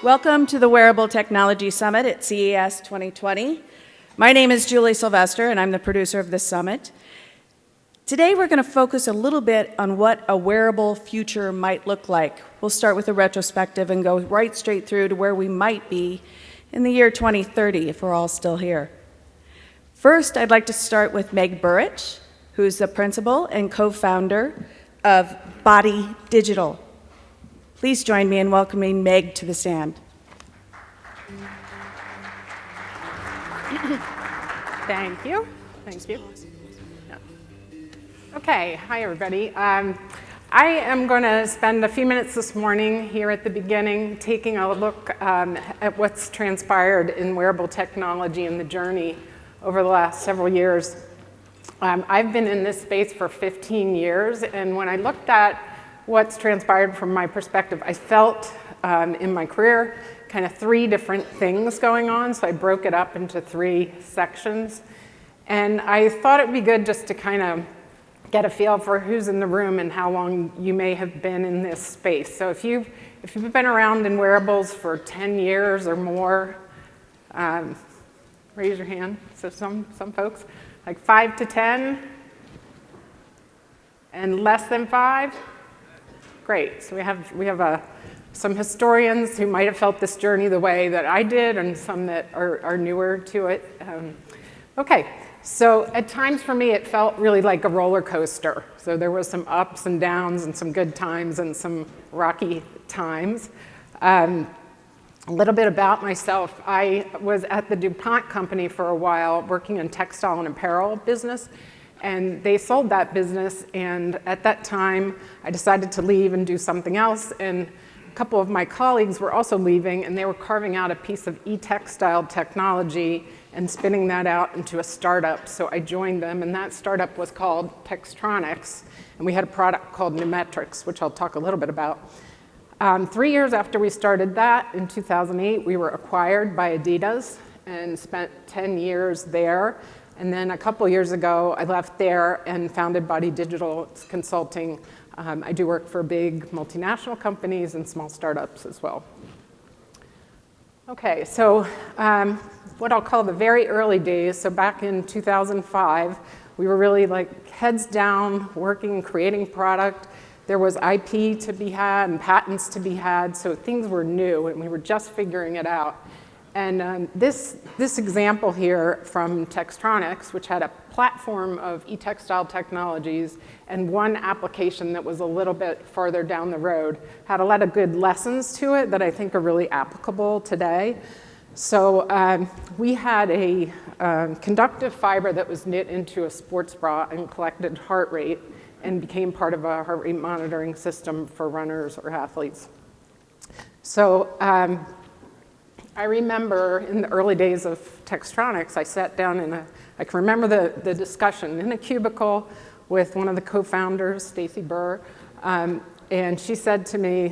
Welcome to the Wearable Technology Summit at CES 2020. My name is Julie Sylvester, and I'm the producer of this summit. Today, we're going to focus a little bit on what a wearable future might look like. We'll start with a retrospective and go right straight through to where we might be in the year 2030 if we're all still here. First, I'd like to start with Meg Burich, who's the principal and co-founder of Body Digital. Please join me in welcoming Meg to the stand. Thank you. Thank you. Okay, hi everybody. I am going to spend a few minutes this morning here at the beginning taking a look at what's transpired in wearable technology and the journey over the last several years. I've been in this space for 15 years, and when I looked at what's transpired from my perspective, I felt in my career kind of three different things going on, so I broke it up into three sections. And I thought it would be good just to kind of get a feel for who's in the room and how long you may have been in this space. So if you've been around in wearables for 10 years or more, raise your hand. So some folks, like 5 to 10, and less than 5. Great. So we have some historians who might have felt this journey the way that I did, and some that are newer to it. Okay. So at times for me, it felt really like a roller coaster. So there was some ups and downs and some good times and some rocky times. A little bit about myself. I was at the DuPont company for a while working in textile and apparel business. And they sold that business. And at that time, I decided to leave and do something else. And a couple of my colleagues were also leaving, and they were carving out a piece of e-textile technology and spinning that out into a startup. So I joined them, and that startup was called Textronics, and we had a product called Numetrics, which I'll talk a little bit about. 3 years after we started that, in 2008, we were acquired by Adidas and spent 10 years there. And then a couple years ago, I left there and founded Body Digital. It's consulting. I do work for big multinational companies and small startups as well. Okay, so what I'll call the very early days, so back in 2005, we were really like heads down, working, creating product. There was IP to be had and patents to be had, so things were new and we were just figuring it out. And this example here from Textronics, which had a platform of e-textile technologies and one application that was a little bit farther down the road, had a lot of good lessons to it that I think are really applicable today. So we had a conductive fiber that was knit into a sports bra and collected heart rate and became part of a heart rate monitoring system for runners or athletes. So I remember in the early days of Textronics, I sat down I can remember the discussion in a cubicle with one of the co-founders, Stacy Burr, and she said to me,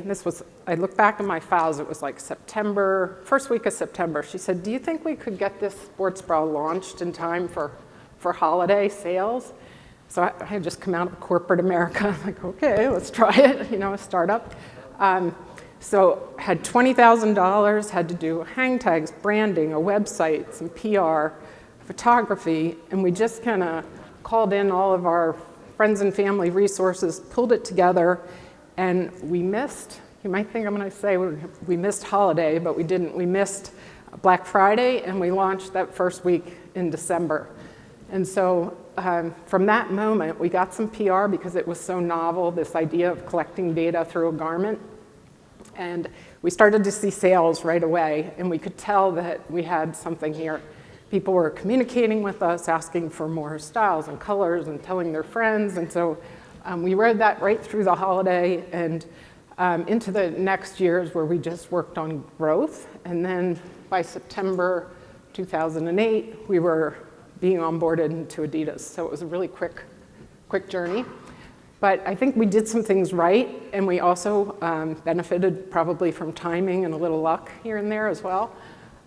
I look back in my files, it was like September, first week of September. She said, do you think we could get this sports bra launched in time for holiday sales? So I had just come out of corporate America. I'm like, okay, let's try it, a startup. So had $20,000, had to do hang tags, branding, a website, some PR, photography, and we just kind of called in all of our friends and family resources, pulled it together, and we missed, you might think I'm going to say we missed holiday, but we didn't. We missed Black Friday, and we launched that first week in December. And so from that moment, we got some PR because it was so novel, this idea of collecting data through a garment. And we started to see sales right away, and we could tell that we had something here. People were communicating with us, asking for more styles and colors and telling their friends. And so we rode that right through the holiday and into the next years where we just worked on growth. And then by September 2008, we were being onboarded into Adidas. So it was a really quick journey. But I think we did some things right, and we also benefited probably from timing and a little luck here and there as well.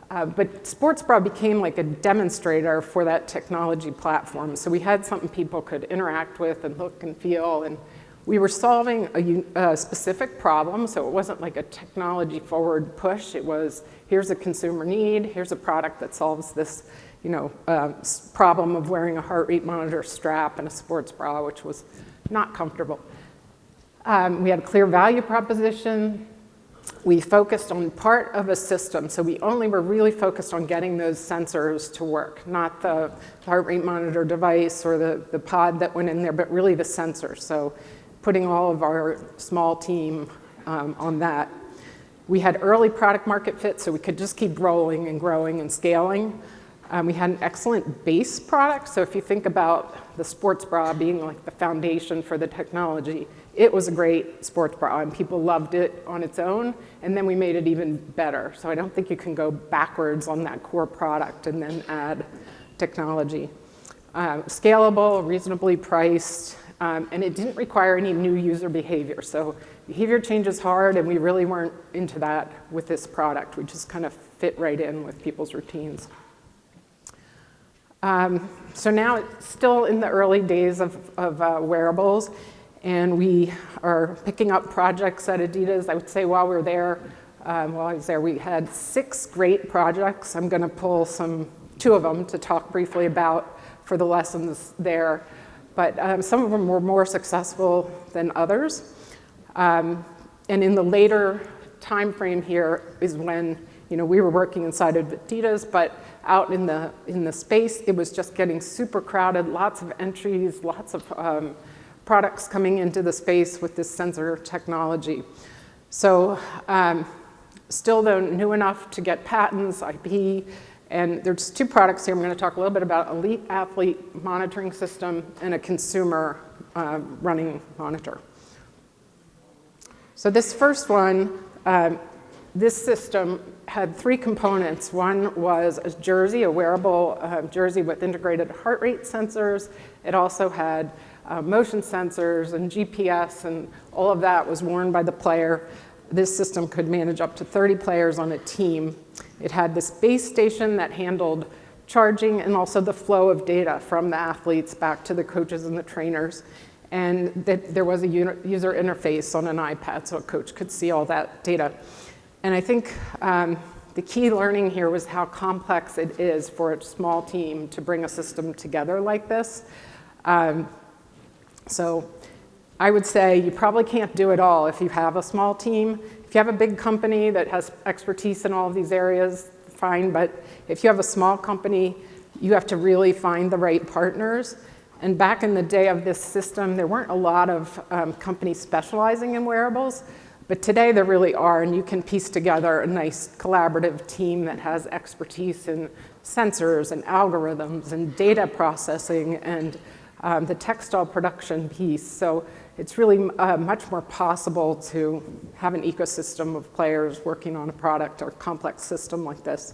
But sports bra became like a demonstrator for that technology platform. So we had something people could interact with and look and feel, and We were solving a specific problem, so it wasn't like a technology forward push. It was, here's a consumer need, here's a product that solves this problem of wearing a heart rate monitor strap and a sports bra, which was not comfortable. We had a clear value proposition. We focused on part of a system, so we only were really focused on getting those sensors to work, not the heart rate monitor device or the pod that went in there, but really the sensor. So putting all of our small team on that. We had early product market fit, so we could just keep rolling and growing and scaling. We had an excellent base product, so if you think about the sports bra being like the foundation for the technology, it was a great sports bra, and people loved it on its own, and then we made it even better. So I don't think you can go backwards on that core product and then add technology. Scalable, reasonably priced, and it didn't require any new user behavior. So behavior change is hard, and we really weren't into that with this product. We just kind of fit right in with people's routines. So now it's still in the early days of wearables, and we are picking up projects at Adidas. I would say while I was there, we had 6 great projects. I'm going to pull 2 of them to talk briefly about for the lessons there. But some of them were more successful than others. And in the later time frame here is when we were working inside of Adidas, but out in the space, it was just getting super crowded, lots of entries, lots of products coming into the space with this sensor technology. So still though new enough to get patents, IP, and there's 2 products here. I'm going to talk a little bit about elite athlete monitoring system and a consumer running monitor. So this first one, this system had 3 components. One was a jersey, a wearable jersey with integrated heart rate sensors. It also had motion sensors and GPS, and all of that was worn by the player. This system could manage up to 30 players on a team. It had this base station that handled charging and also the flow of data from the athletes back to the coaches and the trainers. And there was a user interface on an iPad, so a coach could see all that data. And I think the key learning here was how complex it is for a small team to bring a system together like this. So I would say you probably can't do it all if you have a small team. If you have a big company that has expertise in all of these areas, fine. But if you have a small company, you have to really find the right partners. And back in the day of this system, there weren't a lot of companies specializing in wearables. But today there really are, and you can piece together a nice collaborative team that has expertise in sensors and algorithms and data processing and the textile production piece. So it's really much more possible to have an ecosystem of players working on a product or complex system like this.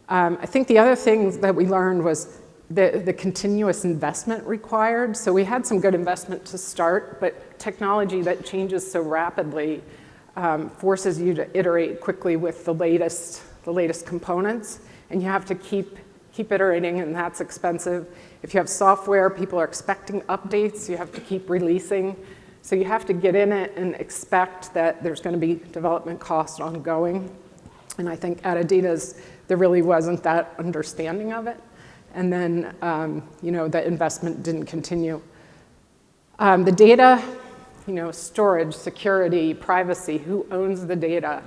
I think the other thing that we learned was the continuous investment required. So we had some good investment to start, but technology that changes so rapidly forces you to iterate quickly with the latest components, and you have to keep iterating, and that's expensive. If you have software, people are expecting updates, you have to keep releasing. So you have to get in it and expect that there's going to be development costs ongoing. And I think at Adidas, there really wasn't that understanding of it. And then, the investment didn't continue. The data, storage, security, privacy, who owns the data?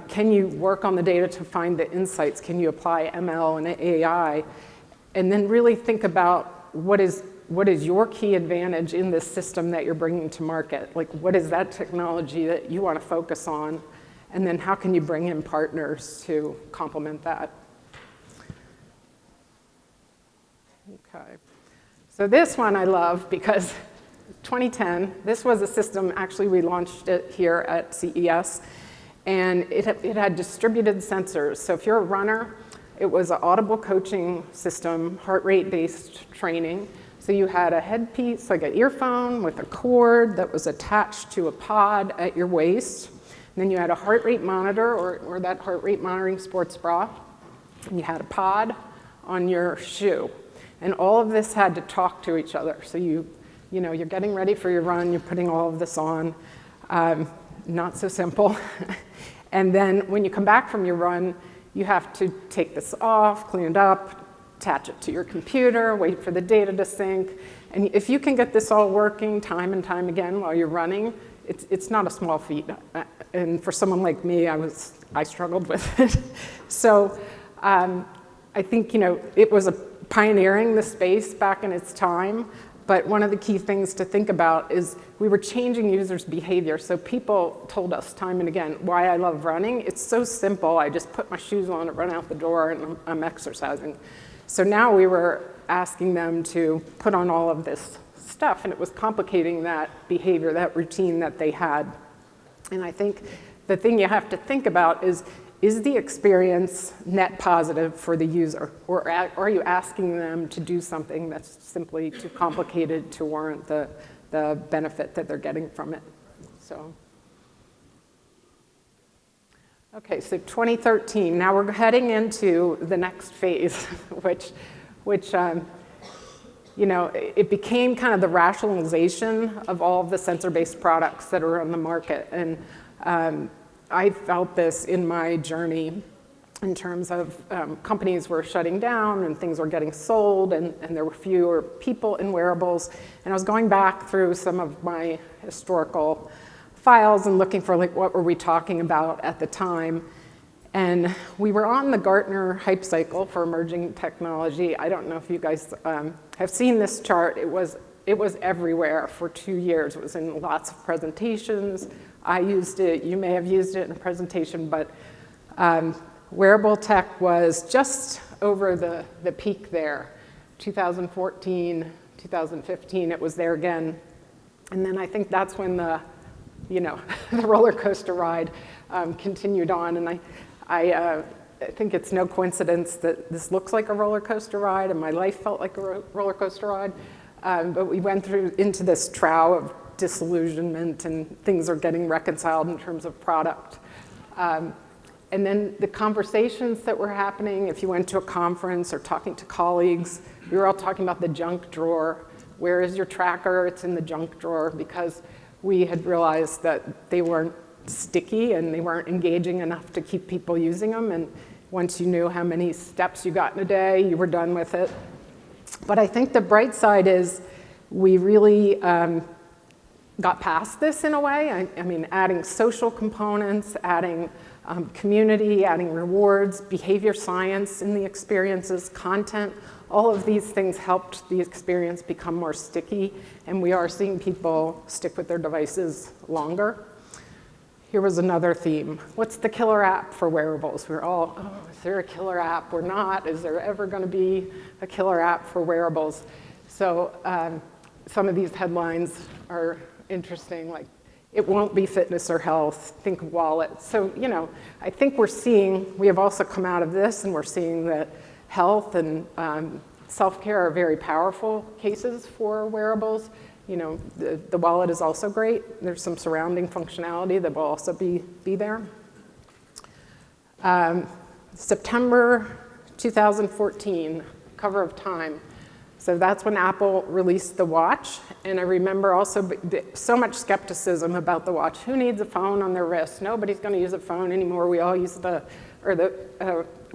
Can you work on the data to find the insights? Can you apply ML and AI? And then really think about what is your key advantage in this system that you're bringing to market? Like, what is that technology that you want to focus on? And then how can you bring in partners to complement that? Okay. So this one I love because 2010, this was a system, actually we launched it here at CES, and it had distributed sensors. So if you're a runner, it was an audible coaching system, heart rate-based training. So you had a headpiece, like an earphone with a cord that was attached to a pod at your waist. And then you had a heart rate monitor or that heart rate monitoring sports bra. And you had a pod on your shoe. And all of this had to talk to each other. So you you're getting ready for your run, you're putting all of this on. Not so simple. And then when you come back from your run, you have to take this off, clean it up, attach it to your computer, wait for the data to sync. And if you can get this all working time and time again while you're running, it's not a small feat. And for someone like me, I struggled with it. So I think, it was pioneering the space back in its time. But one of the key things to think about is we were changing users' behavior. So people told us time and again why I love running. It's so simple. I just put my shoes on and run out the door and I'm exercising. So now we were asking them to put on all of this stuff, and it was complicating that behavior, that routine that they had. And I think the thing you have to think about is the experience net positive for the user? Or are you asking them to do something that's simply too complicated to warrant the benefit that they're getting from it? So, okay, so 2013. Now we're heading into the next phase, which it became kind of the rationalization of all of the sensor-based products that are on the market. And I felt this in my journey in terms of companies were shutting down and things were getting sold and there were fewer people in wearables. And I was going back through some of my historical files and looking for what were we talking about at the time. And we were on the Gartner hype cycle for emerging technology. I don't know if you guys have seen this chart. It was everywhere for 2 years. It was in lots of presentations. I used it, you may have used it in a presentation, but wearable tech was just over the peak there. 2014, 2015, it was there again. And then I think that's when the roller coaster ride continued on. And I think it's no coincidence that this looks like a roller coaster ride and my life felt like a roller coaster ride. But we went into this trough of disillusionment and things are getting reconciled in terms of product. And then the conversations that were happening, if you went to a conference or talking to colleagues, we were all talking about the junk drawer. Where is your tracker? It's in the junk drawer, because we had realized that they weren't sticky and they weren't engaging enough to keep people using them. And once you knew how many steps you got in a day, you were done with it. But I think the bright side is we really got past this in a way. I mean, adding social components, adding community, adding rewards, behavior science in the experiences, content, all of these things helped the experience become more sticky, and we are seeing people stick with their devices longer. Here was another theme. What's the killer app for wearables? We're all, is there a killer app or not? Is there ever going to be a killer app for wearables? So some of these headlines are interesting, like, it won't be fitness or health, think wallet. So, I think we have also come out of this and we're seeing that health and self-care are very powerful cases for wearables. The wallet is also great. There's some surrounding functionality that will also be there. September 2014, cover of Time. So that's when Apple released the watch. And I remember also so much skepticism about the watch. Who needs a phone on their wrist? Nobody's going to use a phone anymore. We all use the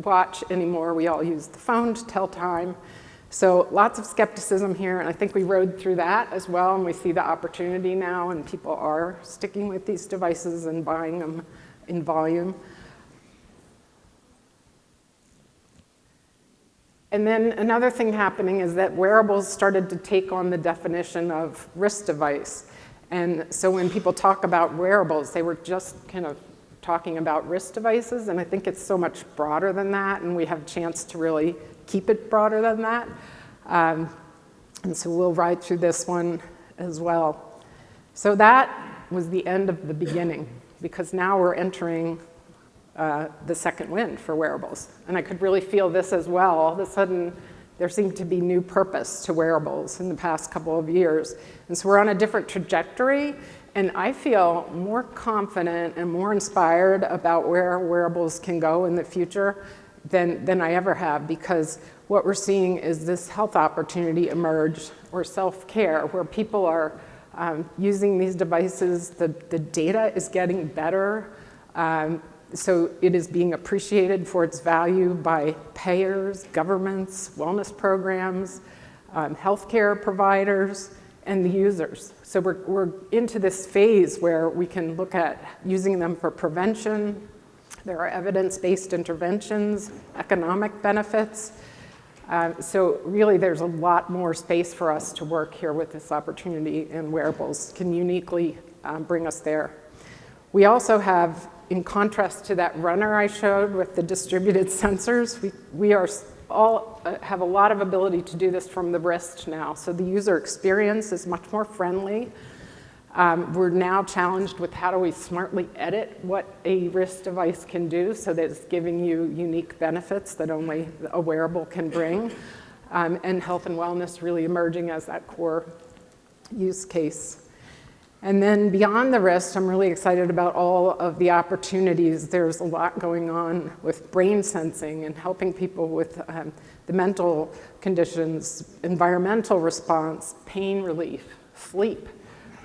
watch anymore. We all use the phone to tell time. So lots of skepticism here, and I think we rode through that as well, and we see the opportunity now, and people are sticking with these devices and buying them in volume. And then another thing happening is that wearables started to take on the definition of wrist device. And so when people talk about wearables, they were just kind of talking about wrist devices, and I think it's so much broader than that, and we have a chance to really keep it broader than that. And so we'll ride through this one as well. So that was the end of the beginning, because now we're entering the second wind for wearables. And I could really feel this as well. All of a sudden, there seemed to be new purpose to wearables in the past couple of years. And so we're on a different trajectory, and I feel more confident and more inspired about where wearables can go in the future than I ever have, because what we're seeing is this health opportunity emerge, or self-care, where people are using these devices. The data is getting better, so it is being appreciated for its value by payers, governments, wellness programs, healthcare providers, and the users. So we're into this phase where we can look at using them for prevention. There are evidence-based interventions, economic benefits. So really, there's a lot more space for us to work here with this opportunity, and wearables can uniquely bring us there. We also have, in contrast to that runner I showed with the distributed sensors, we are all have a lot of ability to do this from the wrist now. So the user experience is much more friendly. We're now challenged with how do we smartly edit what a wrist device can do so that it's giving you unique benefits that only a wearable can bring, and health and wellness really emerging as that core use case. And then beyond the wrist, I'm really excited about all of the opportunities. There's a lot going on with brain sensing and helping people with the mental conditions, environmental response, pain relief, sleep,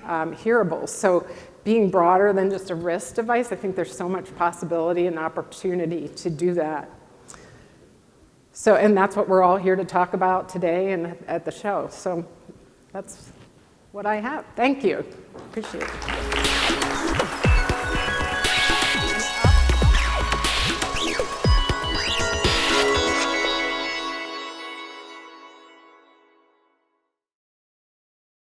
hearables. So being broader than just a wrist device, I think there's so much possibility and opportunity to do that. So, and that's what we're all here to talk about today and at the show. So that's what I have. Thank you. Appreciate it.